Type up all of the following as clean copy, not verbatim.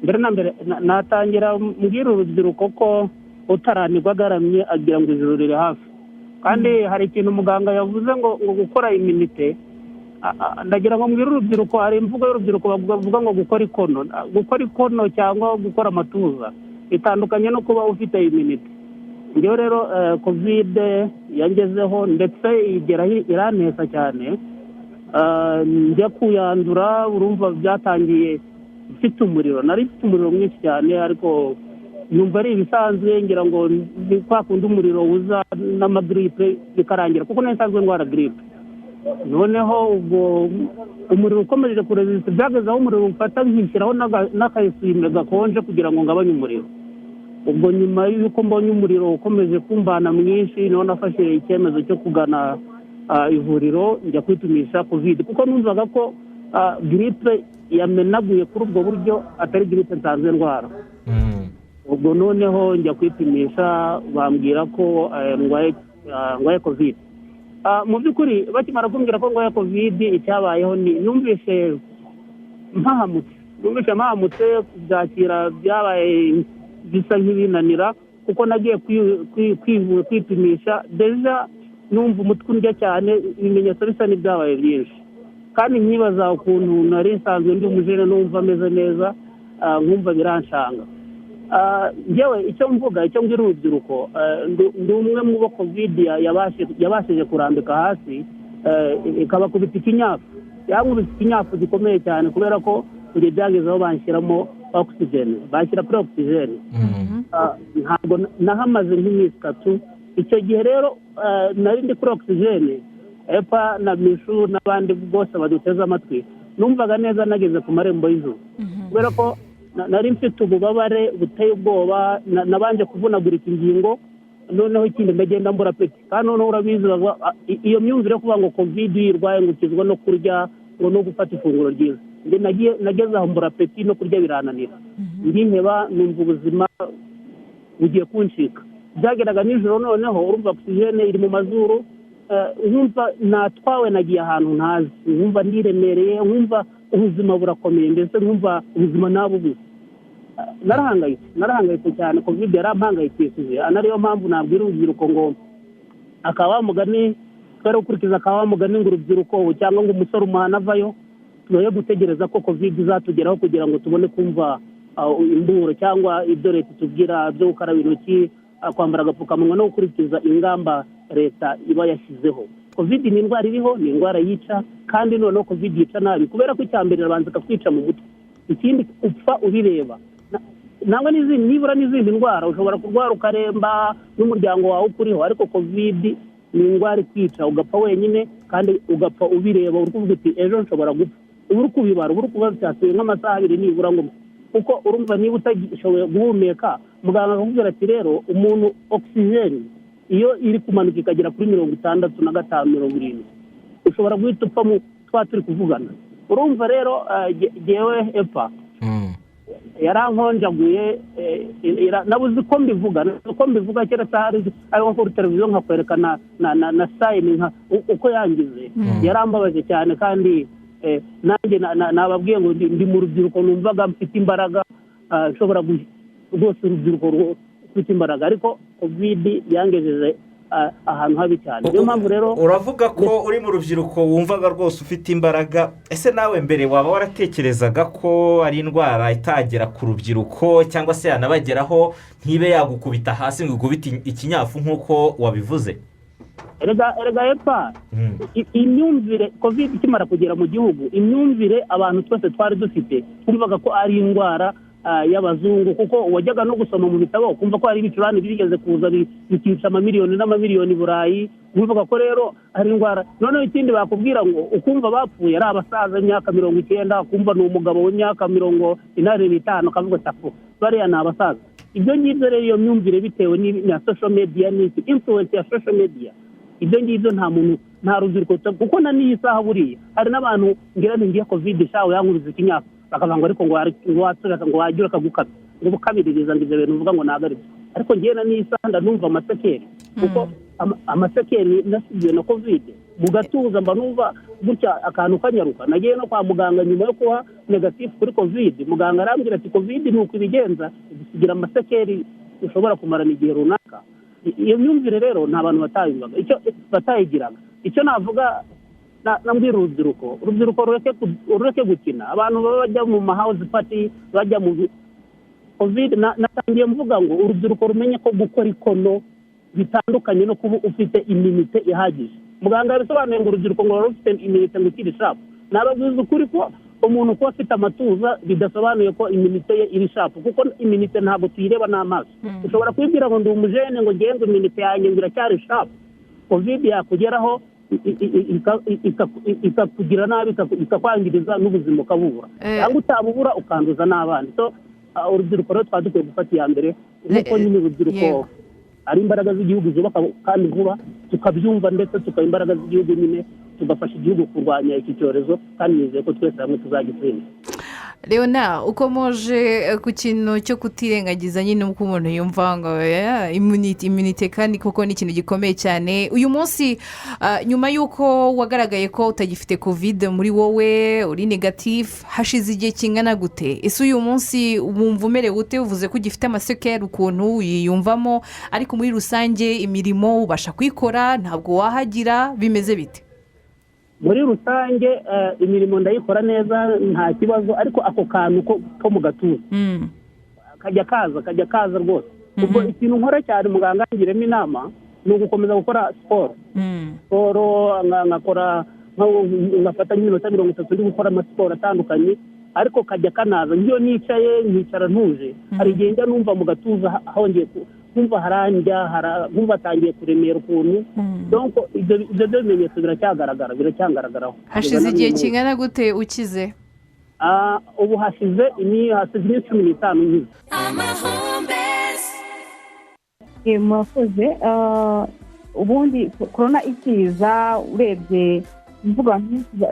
mbere na mbere natangira mbwira urubyiruko ko Utaranigwa Agaramye agira ngo ijuru riri hafi, kandi hari ikintu muganga yavuze ngo gukora iminite. Ndagira ngo mbwira urubyiruko, hari imvugo y'urubyiruko bavuga ngo gukora ikono cyangwa gukora amatuza itandukanye no kuba ufite iminite. Njyewe rero covid yangezeho ndetse igera irantesa cyane, njya kuyandura. Urumva byatangiye mfite umuriro, nari mfite umuriro mwinshi cyane, ariko numva ari ibisanzwe, ngira ngo kwa kundi umuriro uza n'amagripe bikarangira, kuko nsanzwe ndwara gripe. Noneho ubwo umuriro ukomeje kuresista, byageze aho umuriro ufata nkishyiraho n'akayisime gakonje kugira ngo ngabanye umuriro. Ubwo nyuma y'uko mbonye umuriro ukomeje kumbana mwinshi, niho nafashe icyemezo cyo kugana ivuriro njya kwipimisha covid, kuko numvaga ko gripe yamenaguye kuri ubwo buryo atari gripe nsanzwe ndwara. Ubwo noneho njya kwipimisha, bambwira ko ndwaye covid. Mu by'ukuri bakimara kumbwira ko ndwaye covid, icyabayeho numvise mpahamutse, kubyakira byabaye bisa nk'ibinanira, kuko nagiye kwipimisha deja numva umutwe undya cyane, ibimenyetso bisa n'ibyabaye byinshi, kandi nkibaza ukuntu nari nsanzwe ndi umujene numva ameze neza, nkumva biranshanga. Njyewe icyo mbwira urubyiruko, ndi umwe mu bo covid yabashije kurambika hasi, ikabakubita ikinyafu. Yankubise ikinyafu gikomeye cyane, kubera ko igihe byagezeho banshyiramo oxygen, bashyira kuri oxygen. Ntabwo nahamaze nk'iminsi 3. Icyo gihe rero nari ndi kuri oxygen, epa na mishu n'abandi bose baduteze amatwi, numvaga neza nageze ku marembo y'ijuru, kubera ko nari mfite ububabare buteye ubwoba, nabanje kuvunagurika ingingo. Noneho ikindi ndagenda mbura peti, kandi noneho urabizi iyo myumvire yo kuvuga ngo covid yirwaye ngo ukizwa no kurya ngo no gufata ifunguro ryiza. Nageze aho mbura peti no kurya birananira, ndiheba, numva ubuzima bugiye kunshika. Byageraga nijoro, noneho urumva oxygen iri mu mazuru, nkumva natwawe, nagiye ahantu ntazi, nkumva ndiremereye, nkumva ubuzima burakomeye, ndetse nkumva ubuzima nabubuze. Narahangayitse cyane, covid yarampangayikishije. Anariyo mpamvu nabwira urubyiruko ngo akawa mugani twari gukurikiza akawa mugani ngo urubyiruko cyangwa ngo umusore umuhana avayo, tubaye gutegereza ko covid izatugeraho kugira ngo tubone kumva imburo cyangwa ibyo leta itubwira byo gukaraba intoki, kwambara agapfukamunwa no gukurikiza ingamba leta iba yashyizeho. Covid ni indwara iriho, ni indwara yica, kandi noneho covid yica nabi, kubera ko icyambere irabanza ikakwica mu mutwe, ikindi upfa ubireba. Nangwa nibura n'izindi ndwara ushobora kurwara ukaremba n'umuryango wawe ukuriho, ariko covid ni indwara ikwica, ugapfa wenyine kandi ugapfa ubireba, uri kuvuga uti ejo nshobora gupfa, uri kubibara, uri kuba byasuye nk'amasaha 2 nibura ngo, kuko urumva niba utagishoboye guhumeka, muganga akakubwira ati rero umuntu oxygen iyo iri kumanuka ikagera kuri 65-70 ushobora guhita upfa mu turi kuvugana. Urumva rero jewe epa yarankonjaguye, nabuze ko mbivuga kera sahari ariko kuri televiziyo nkakwerekana na sign uko yangize. Yarambabaje cyane, kandi nanjye nababwiye ngo ndi mu rubyiruko, numvaga mfite imbaraga, nshobora rwose urubyiruko rufite imbaraga, ariko covid yangejeje ahantu habi cyane. Niyo mpamvu rero uravuga ko uri mu rubyiruko wumvaga rwose ufite imbaraga. Ese nawe mbere waba waratekerezaga ko ari indwara itagera ku rubyiruko, cyangwa se yanabageraho ntibe yagukubita hasi ngo igukubite ikinyafu nk'uko wabivuze? Erega epa, imyumvire covid ikimara kugera mu gihugu, imyumvire abantu twese twari dufite twumvaga ko ari indwara y'abazungu, kuko wajyaga no gusoma mu bitabo kumva ko hari ibicurane bigeze kuza bikica amamiliyoni n'amamiliyoni Burayi, kumva ko rero ari indwara. Noneho ikindi bakubwira ngo ukumva bapfuye ari abasaza imyaka 90, kumva ni umugabo w'imyaka 85 kavuga tafu bariya ni abasaza. Ibyo ngibyo rero iyo myumvire bitewe na social media, ni influence ya social media. Ibyo ngibyo nta rubyiruko, kuko na n'iyi saha buriya hari n'abantu ngira ngiye covid shawe yankubise ikinyafu, bakavanga ariko ngo watsura ngo wagira akagukabye ngo bukabiririza ngo ibyo bintu uvuga ngo nagaribye. Ariko ngiye na n'iyi saha ndumva amasekeri, kuko amasekeri nasibiye na covid mugatuza mba numva gutya akantu kanyaruka nagiye no kwa muganga nyuma yo kuba negative kuri covid muganga arambwira ati covid ni uko ibigenza kugira amasekeri ushobora kumarana igihe runaka. Iyo myumvire rero nta bantu batayumvaga icyo batayigiraga. Icyo navuga nambwira urubyiruko rureke gukina. Abantu bajya mu house party bajya mu covid natangiye mvuga ngo urubyiruko rumenye ko gukora ikono bitandukanye no kuba ufite immunite ihagije. Muganga yabisobanuye ngo urubyiruko ngo rufite immunite ngo ikiri sharp. Nababwiza ukuri ko umuntu kuba afite amatuza bidasobanuye ko immunite ye iri sharp kuko immunite ntabwo tuyireba n'amaso. Ushobora kwibwira ngo ndi umujene ngo ngenze immunite yanjye ngo iracyari sharp. Covid yakugeraho ikakugira nabi ikakwangiriza n'ubuzima ukabubura cyangwa utabubura ukanduza n'abandi. So urubyiruko rero twadukwiye gufata iya mbere nk'uko nyine urubyiruko ari imbaraga z'igihugu zubaka kandi vuba tukabyumva ndetse tukaba imbaraga z'igihugu nyine tugafasha igihugu kurwanya iki cyorezo kandi nizeye ko twese hamwe tuzagitsinda. Leonard ukomoje ku kintu cyo kutirengagiza nyine uko umuntu yumva ngo immunite kandi koko ni ikintu gikomeye cyane uyu munsi nyuma y'uko wagaragaye ko utagifite covid muri wowe uri negative hashize igihe kingana gute? Ese uyu munsi wumva umerewe ute? Uvuze ko ugifite amasekeri ukuntu yiyumvamo ariko muri rusange imirimo ubasha kuyikora ntabwo wahagira bimeze bite? Muri rusange imirimo ndayikora neza nta kibazo ariko ako kantu ko mu gatuza kajya kaza rwose. Ubwo ikintu nkora cyane muganga ngiremo inama ni ugukomeza gukora siporo nkakora ngafata nk'iminota 30 ndi gukora amasiporo atandukanye ariko kajya kanaza ngiyo nicaye nkicara ntuje hari igihe njya numva mu gatuza hongeye kumva haranja kumva atangiye kuremera ukuntu donc ibyo bimenyetso biracyagaragaraho. Hashize igihe kingana gute ukize? Ubu hashize iminsi 15 nkize. Mwakoze ubundi corona ikiza urebye mvuga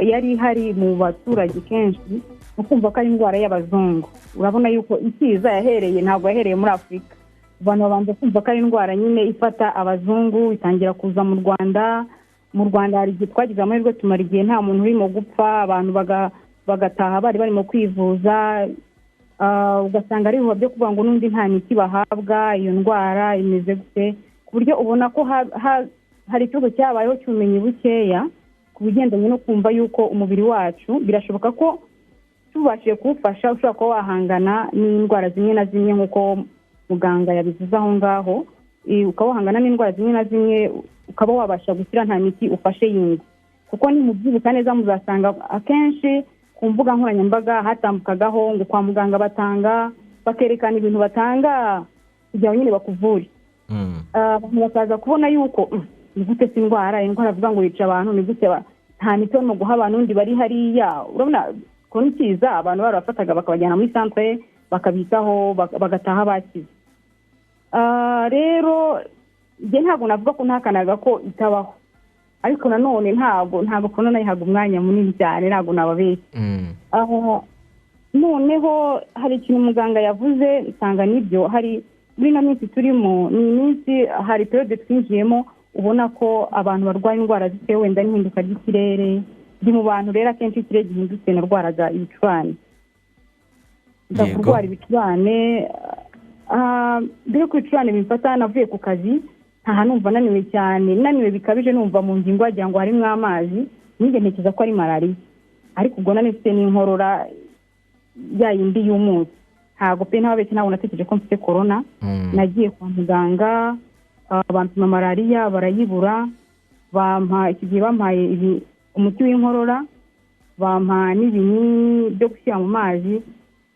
yari hari mu baturage kenshi ukumva ko ari indwara y'abazungu. Urabona yuko ikiza yahereye ntabwo yahereye muri Afurika. Abantu babanza kumva ko ari indwara nyine ifata abazungu itangira kuza mu Rwanda. Mu Rwanda hari igihe twagize amahirwe tumara igihe nta muntu urimo gupfa abantu bagataha bari barimo kwivuza ugasanga ari byo kuvuga ngo n'undi nta miti bahabwa iyo ndwara imeze gute ku buryo ubona ko hari ikibazo cyabayeho cy'ubumenyi bukeya ku bigendanye no kumva yuko umubiri wacu birashoboka ko tubashije kuwufasha ushobora kuba wahangana n'indwara zimwe na zimwe nk'uko muganga yabivuze aho ngaho ukaba wahangana n'indwara zimwe na zimwe ukaba wabasha gushyira nta miti ufashe yindi kuko ni mubyibuka neza muzasanga akenshi ku mbuga nkoranyambaga hatambukagaho ngo kwa muganga batanga bakerekana ibintu batanga kugira ngo nyine bakuvure. Abantu bakaza kubona yuko ni gute si indwara avuga ngo yica abantu ni gute nta miti no guha abantu undi bari hariya. Urabona ko nkiza abantu barafataga bakabajyana muri centre bakabitaho bagataha bakize. Rero njye ntabwo navuga ko ntakanaga ko itabaho ariko nanone ntabwo corona yihaga umwanya munini cyane ntabwo nababeshye. Noneho hari ikintu muganga yavuze nsanga nibyo hari muri ino minsi turimo ni iminsi hari periode twinjiyemo ubona ko abantu barwaye indwara zitewe wenda n'ihinduka ry'ikirere ndi mu bantu rero akenshi ikirere gihindutse narwaraga ibicurane kurwara ibicurane mbere ko ibicurane bimfata navuye ku kazi ntaha numva naniwe cyane naniwe bikabije numva mu ngingo wagira ngo harimo amazi ninjye ntekereza ko ari malariya ariko ubwo nanifite n'inkorora yayindi y'umunsi ntabwo pe ntababeshye ntabwo natekereje ko mfite corona. Nagiye kwa muganga bampima malariya barayibura iki gihe bampaye umuti w'inkorora bampa n'ibinini byo gushyira mu mazi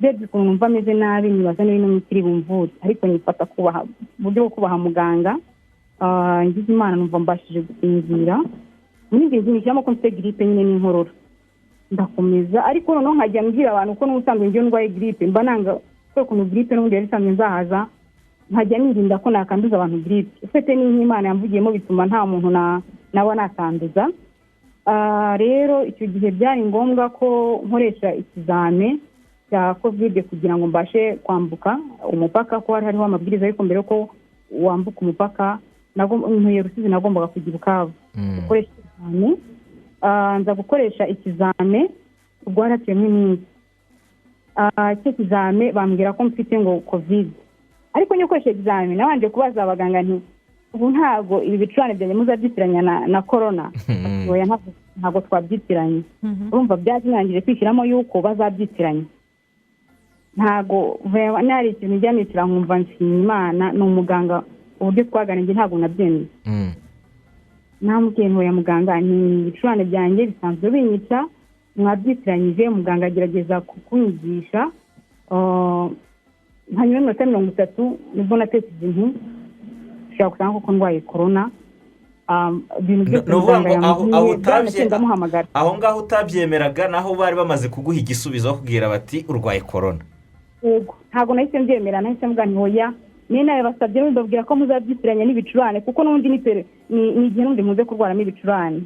bebye ukuntu numva ameze nabi nibaza n'ibintu mikiri bumvura ariko nifata kubaha uburyo bwo kubaha muganga ngize imana numva mbashije gusinzira muri igihe nishyiramo ko mfite grippe nyine n'inkorora ndakomeza ariko noneho nkajya mbwira abantu ko n'ubusanzwe ngiye ndwaye grippe mba nanga ko ukuntu grippe n'ubundi yari isanzwe nzahaza nkajya nirinda ko nakanduza abantu grippe ufite n'imana yamvugiyemo bituma nta muntu naba nakanduza. Rero icyo gihe byari ngombwa ko nkoresha ikizame cya covid kugira ngo mbashe kwambuka umupaka ko hari hariho amabwiriza ariko mbere ko wambuka umupaka ntuye Rusizi nagombaga kugira Bukavu ukoresha ikizame nza gukoresha ikizame rwaratiyemo iminsi icyo kizame bambwira ko mfite ngo covid ariko nyokoresha ikizame nabanje kubaza abaganga nti ubu ntago ibi bicurane byanjye muzabyitiranya na corona ntago twabyitiranye urumva byazinangije kwishyiramo yuko bazabyitiranya ntago nari ikintu njyanitira nkumva nshimye Imana ni umuganga uburyo twaganiriye ntago nabyemeye namubwiye ntoya muganga ni ibicurane byanjye bisanzwe binyica mwabyitiranyije muganga agerageza kunyigisha hanyuma iminota 30 nibwo natekereje nti ushobora gusanga koko ndwaye corona ibintu byose muganga yambwiye aho ngaho utabyemeraga naho bari bamaze kuguha igisubizo bakubwira bati urwaye corona yego ntabwo nahise mbyemera nahise mvuga nti hoya niyo nawe basabye mbabwira ko muzabyitiranya n'ibicurane kuko n'ubundi ni igihe n'ubundi muze kurwaramo ibicurane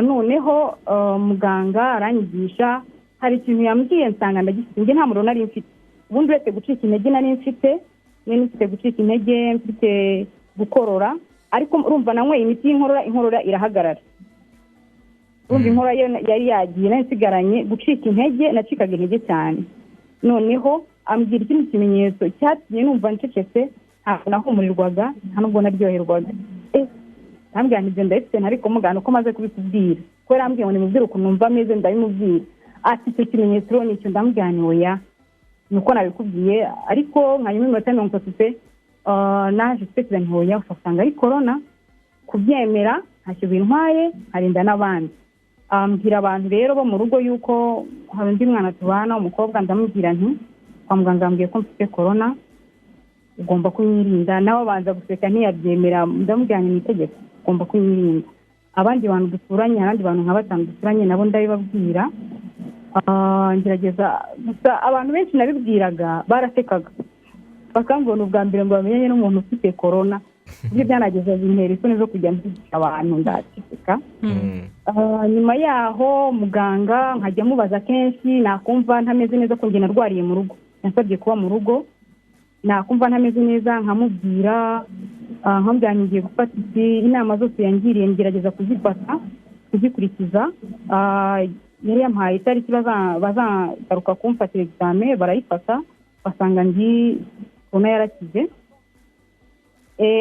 noneho muganga aranyigisha hari ikintu yambwiye nsanga ndagifite njye nta muriro nari mfite ubundi uretse gucika intege nari mfite mfite gucika intege mfite gukorora ariko urumva nanywe imiti inkorora irahagarara urumva inkorora yari yagiye nari nsigaranye gucika intege nacikaga intege cyane noneho ambwira ikindi kimenyetso cyatumye numva ncecetse ntabwo nahumurirwaga nta nubwo naryoherwaga nambwira nti ibyo ndabifite ariko muganga uko maze kubikubwira ko yarambwiye ngo nimubwire ukuntu numva ameze ndabimubwira ati icyo kimenyetso rero nicyo ndambwira nti oya nuko nabikubwiye ariko nka nyuma y'iminota 30 naje gutekereza nti oya usanga ari corona kubyemera ntacyo bintwaye harinda n'abandi ambwira abantu rero bo mu rugo yuko hari undi mwana tubana umukobwa ndamubwira nti kwa muganga ambwiye ko mfite corona ugomba kunyirinda nawe abanza guseka ntiyabyemera ndamubwira nti itegeko ugomba kunyirinda abandi bantu duturanye abandi bantu nka 5 duturanye nabo ndabibabwira ngerageza gusa abantu benshi nabibwiraga barasekaga bakambona ubwa mbere ngo bamenye n'umuntu ufite corona ibyo byanageze bintera isoni zo kujya mbigisha abantu ndaceceka nyuma yaho muganga nkajya mubaza kenshi nakumva ntameze neza ko njye narwariye mu rugo yansabye kuba mu rugo nakumva ntameze neza nkamubwira nkamubyangiye gufata inama zose yangiriye ngerageza kuzikurikiza yari yampaye itariki bazagaruka kumfatira examen barayifata basanga ndi corona yarakize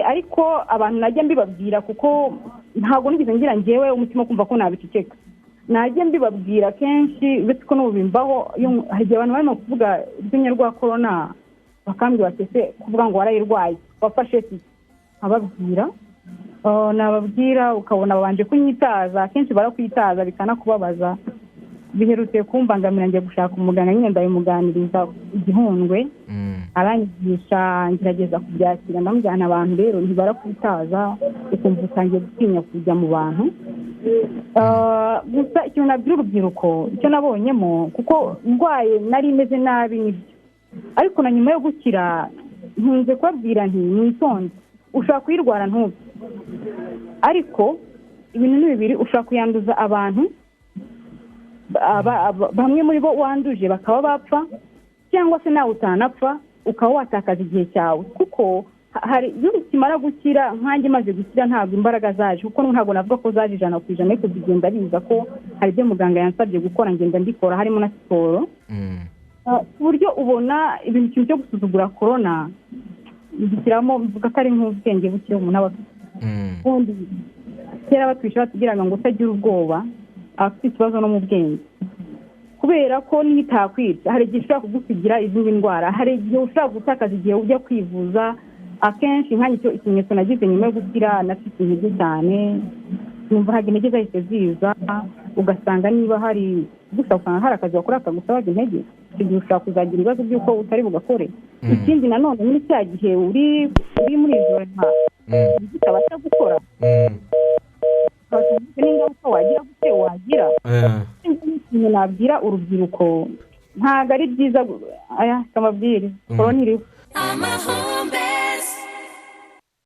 ariko abantu najya mbibabwira kuko ntabwo nigeze ngira njyewe umutima kumva ko nabiceceka najya mbibabwira kenshi uretse ko n'ubimbaho hagiye abantu barimo kuvuga urwenya rwa corona bakambwira bati ese kuvuga ngo warayirwaye wafashe iki ababwira nababwira ukabona babanje kunyitaza kenshi barakwitaza bikanakubabaza biherutse kumbangamira njye gushaka umuganga nyine ndabimuganiriza igihundwe aranyigisha ngerageza kubyakira ndamujyana abantu rero ntibarakwitaza ukumva utangiye gutinya kujya mu bantu gusa ikintu nabwira urubyiruko icyo nabonyemo kuko ndwaye nari imeze nabi nibyo ariko na nyuma yo gukira nkunze kubabwira nti mwitonde ushobora kuyirwara ntube ariko ibintu ni bibiri ushobora kuyanduza abantu bamwe muri bo wanduje bakaba bapfa cyangwa se nawe utanapfa ukaba watakaza igihe cyawe kuko hari iyo kimara gukira nkanjye maze gukira ntabwo imbaraga zaje kuko ntabwo navuga ko zaje 100% ariko bigenda biza ko hari ibyo muganga yansabye gukora ngenda ndikora harimo na siporo ku buryo ubona ibintu cyo gusuzugura corona bishyiramo mvuga ko ari nk'ubwenge bukiri umuntu aba afite kera batwisha batubwiraga ngo utagira ubwoba afite ikibazo no mu bwenge kubera ko nitakwita hari igihe ushobora kugusigira izindi ndwara hari igihe ushobora gutakaza igihe ujya kwivuza akenshi nk'icyo ikimenyetso nagize nyuma yo gukira nafite intege cyane numva ntabwo intege zahise ziza ugasanga niba hari gusa usanga hari akazi wakora akagusabaga intege icyo gihe ushobora kuzagira ibibazo by'uko utari bugakore ikindi nanone muri cya gihe uri muri izo nka utabasha gukora n'ingaruka wagira gute wagira ikintu nabwira urubyiruko ntabwo ari byiza aya kamabwiriza korona iriho